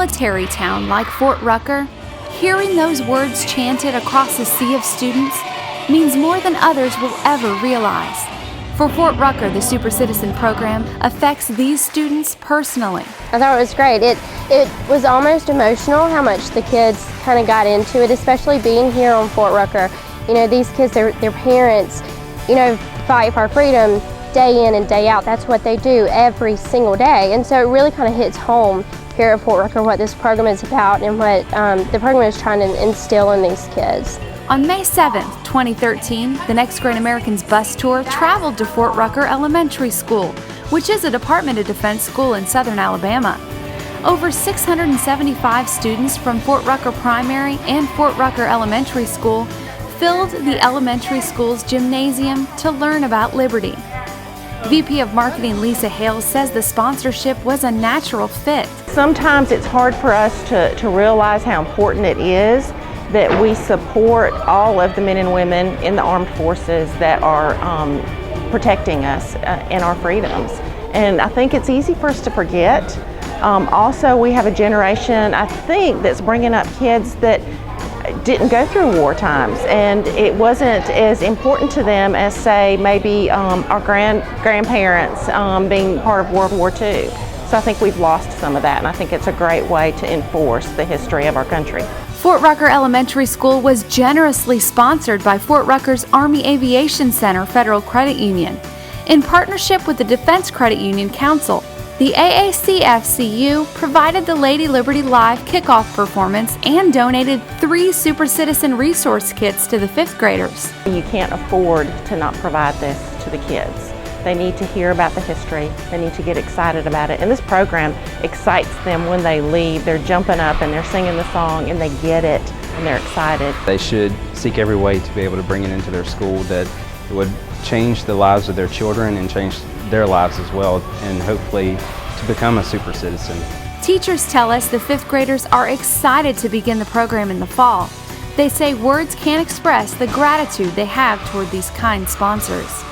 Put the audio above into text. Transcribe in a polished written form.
military town like Fort Rucker, hearing those words chanted across a sea of students means more than others will ever realize. For Fort Rucker, the Super Citizen program affects these students personally. I thought it was great. It was almost emotional how much the kids kind of got into it, especially being here on Fort Rucker. You know, these kids, their parents, you know, fight for our freedom day in and day out. That's what they do every single day. And so it really kind of hits home here at Fort Rucker what this program is about and what the program is trying to instill in these kids. On May 7th, 2013, the Next Great Americans bus tour traveled to Fort Rucker Elementary School, which is a Department of Defense school in southern Alabama. Over 675 students from Fort Rucker Primary and Fort Rucker Elementary School filled the elementary school's gymnasium to learn about liberty. VP of Marketing Lisa Hales says the sponsorship was a natural fit. Sometimes it's hard for us to realize how important it is that we support all of the men and women in the armed forces that are protecting us and our freedoms. And I think it's easy for us to forget. Also, we have a generation, I think, that's bringing up kids that didn't go through war times, and it wasn't as important to them as, say, maybe our grandparents being part of World War II. So I think we've lost some of that, and I think it's a great way to enforce the history of our country. Fort Rucker Elementary School was generously sponsored by Fort Rucker's Army Aviation Center Federal Credit Union. In partnership with the Defense Credit Union Council, the AACFCU provided the Lady Liberty Live kickoff performance and donated 3 Super Citizen resource kits to the 5th graders. You can't afford to not provide this to the kids. They need to hear about the history, they need to get excited about it, and this program excites them when they leave. They're jumping up and they're singing the song and they get it and they're excited. They should seek every way to be able to bring it into their school that it would change the lives of their children and change their lives as well, and hopefully to become a super citizen. Teachers tell us the 5th graders are excited to begin the program in the fall. They say words can't express the gratitude they have toward these kind sponsors.